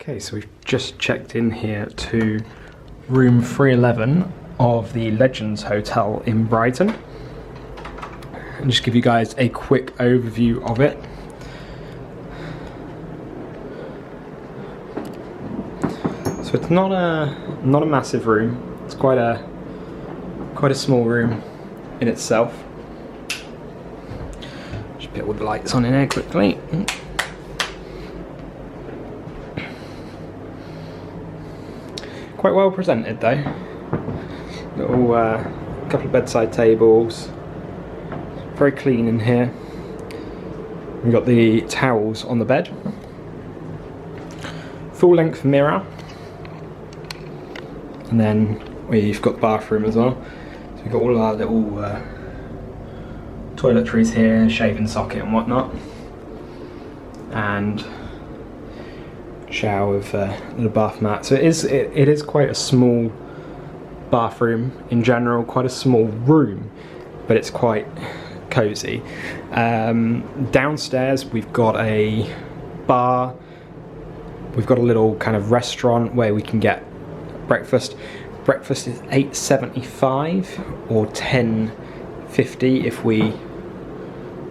Okay, so we've just checked in here to room 311 of the Legends Hotel in Brighton. And just give you guys a quick overview of it. So it's not a massive room. It's quite a small room in itself. Just put all the lights on in here quickly. Quite well presented though. Little couple of bedside tables. Very clean in here. We've got the towels on the bed. Full length mirror. And then we've got the bathroom as well. So we've got all our little toiletries here, shaving socket and whatnot. And shower with a little bath mat. So it is quite a small bathroom in general, quite a small room, but it's quite cozy. Downstairs we've got a bar, we've got a little kind of restaurant where we can get breakfast. Breakfast is £8.75 or £10.50 if we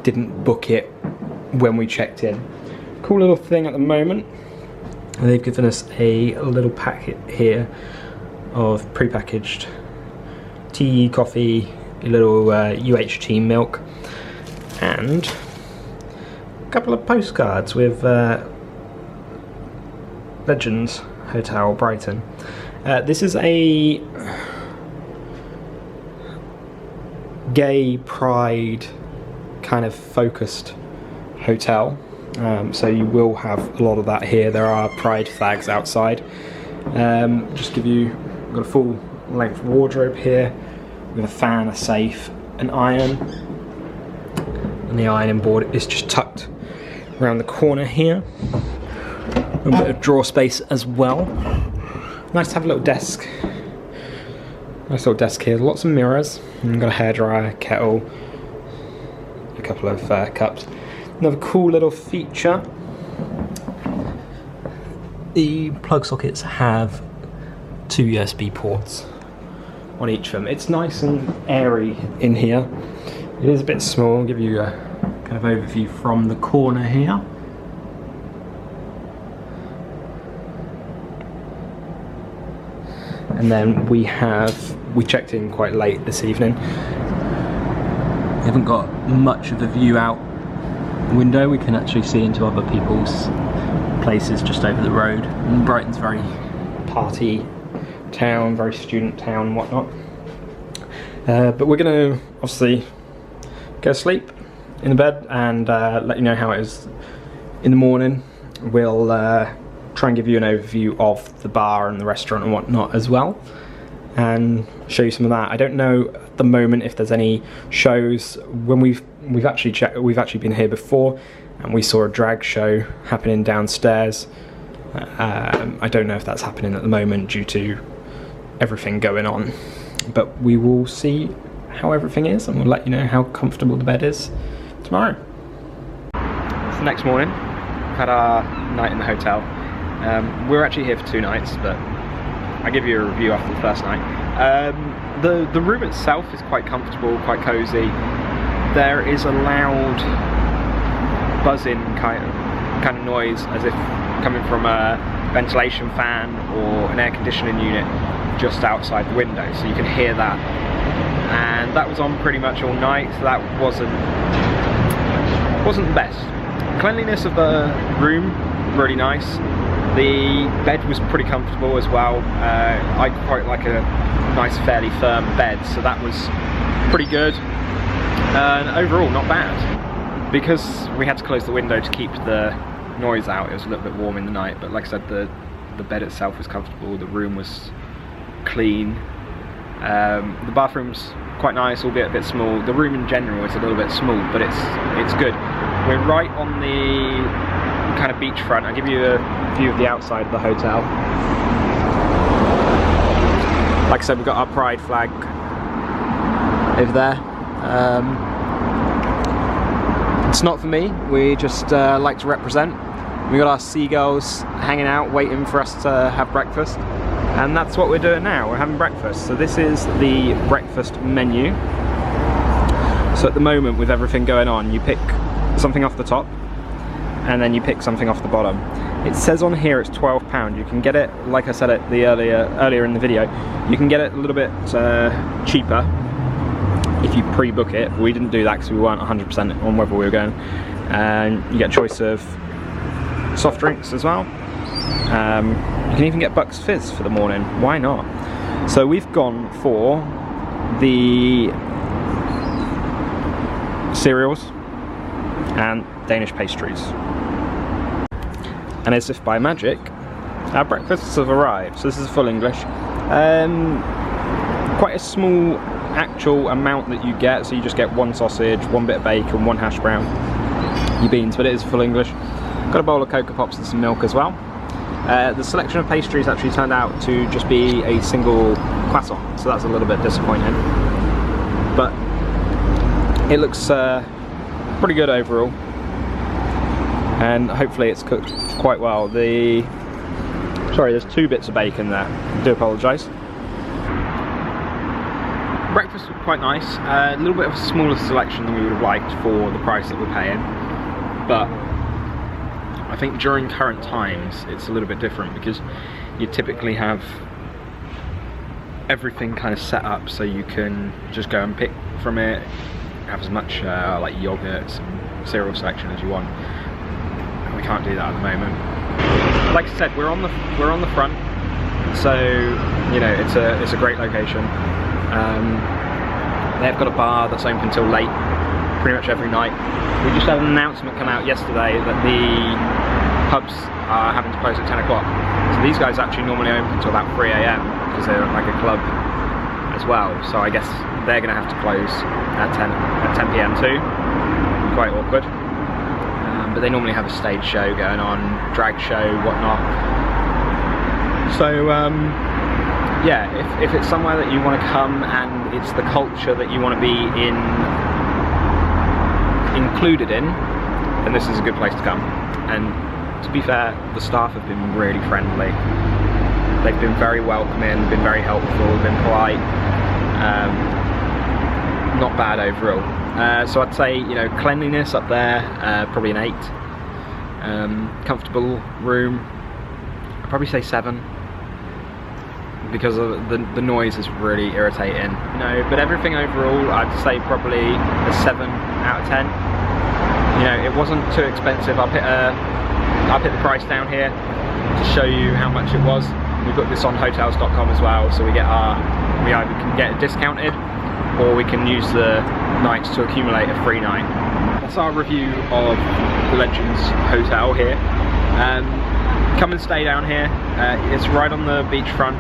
didn't book it when we checked in. Cool little thing at the moment. They've given us a little packet here of pre-packaged tea, coffee, a little UHT milk, and a couple of postcards with Legends Hotel Brighton. This is a gay pride kind of focused hotel. So you will have a lot of that here. There are pride flags outside. Just give you, we've got a full length wardrobe here with a fan, a safe, an iron, and the ironing board is just tucked around the corner here. A bit of drawer space as well. Nice to have a little desk. Nice little desk here. Lots of mirrors. And we've got a hairdryer, kettle, a couple of cups. Another cool little feature. The plug sockets have 2 USB ports on each of them. It's nice and airy in here. It is a bit small. I'll give you a kind of overview from the corner here. And then we checked in quite late this evening. We haven't got much of a view out the window. We can actually see into other people's places just over the road. And Brighton's very party town, very student town and whatnot. But we're going to obviously go to sleep in the bed and let you know how it is in the morning. We'll try and give you an overview of the bar and the restaurant and whatnot as well, and show you some of that. I don't know at the moment if there's any shows. When we've actually checked, we've actually been here before and we saw a drag show happening downstairs. I don't know if that's happening at the moment due to everything going on, but we will see how everything is and we'll let you know how comfortable the bed is tomorrow. It's the next morning. We've had our night in the hotel. We're actually here for 2 nights, but I'll give you a review after the first night. The room itself is quite comfortable, quite cozy. There is a loud buzzing kind of noise as if coming from a ventilation fan or an air conditioning unit just outside the window, so you can hear that. And that was on pretty much all night, so that wasn't the best. Cleanliness of the room, really nice. The bed was pretty comfortable as well. I quite like a nice, fairly firm bed, so that was pretty good. And overall, not bad. Because we had to close the window to keep the noise out, it was a little bit warm in the night, but like I said, the bed itself was comfortable, the room was clean. The bathroom's quite nice, albeit a bit small. The room in general is a little bit small, but it's good. We're right on the kind of beachfront. I'll give you a view of the outside of the hotel. Like I said, we've got our pride flag over there. It's not for me, we just like to represent. We got our seagulls hanging out, waiting for us to have breakfast. And that's what we're doing now, we're having breakfast. So this is the breakfast menu. So at the moment, with everything going on, you pick something off the top, and then you pick something off the bottom. It says on here it's £12. You can get it, like I said at the earlier in the video, you can get it a little bit cheaper if you pre-book it. We didn't do that because we weren't 100% on whether we were going. And you get a choice of soft drinks as well. You can even get Bucks Fizz for the morning, why not? So we've gone for the cereals and Danish pastries. And as if by magic, our breakfasts have arrived. So this is full English. Quite a small actual amount that you get, so you just get one sausage, one bit of bacon, one hash brown, your beans, but it is full English. Got a bowl of Cocoa Pops and some milk as well. The selection of pastries actually turned out to just be a single croissant, so that's a little bit disappointing. But it looks pretty good overall, and hopefully it's cooked quite well. Sorry, there's 2 bits of bacon there, I do apologise. Breakfast was quite nice, a little bit of a smaller selection than we would have liked for the price that we're paying, but I think during current times it's a little bit different because you typically have everything kind of set up so you can just go and pick from it, have as much like yogurts and cereal selection as you want. And we can't do that at the moment. Like I said, we're on the front, so you know it's a great location. They've got a bar that's open till late, pretty much every night. We just had an announcement come out yesterday that the pubs are having to close at 10 o'clock. So these guys actually normally open until about 3 AM because they're like a club as well. So I guess they're going to have to close at 10 PM too. Quite awkward. But they normally have a stage show going on, drag show, whatnot. So yeah, if it's somewhere that you want to come and it's the culture that you want to be included in, then this is a good place to come. And to be fair, the staff have been really friendly. They've been very welcoming, been very helpful, been polite. Not bad overall. So I'd say, you know, cleanliness up there, probably an 8. Comfortable room, I'd probably say 7. Because of the noise is really irritating. No, but everything overall, I'd say probably a 7 out of 10. You know, it wasn't too expensive. I put the price down here to show you how much it was. We booked this on hotels.com as well, so we either can get it discounted or we can use the nights to accumulate a free night. That's our review of the Legends Hotel here. Come and stay down here. It's right on the beachfront.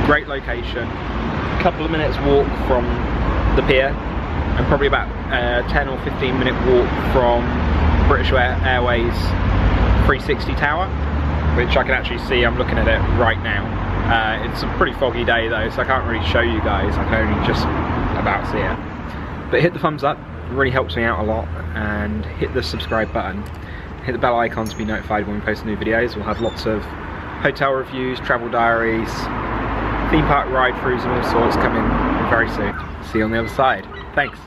Great location. A couple of minutes walk from the pier, and probably about 10 or 15 minute walk from British Airways 360 Tower, which I can actually see. I'm looking at it right now. It's a pretty foggy day though, so I can't really show you guys. I can only just about see it. But hit the thumbs up, it really helps me out a lot, and hit the subscribe button. Hit the bell icon to be notified when we post new videos. We'll have lots of hotel reviews, travel diaries, theme park ride-throughs and all sorts coming very soon. See you on the other side. Thanks.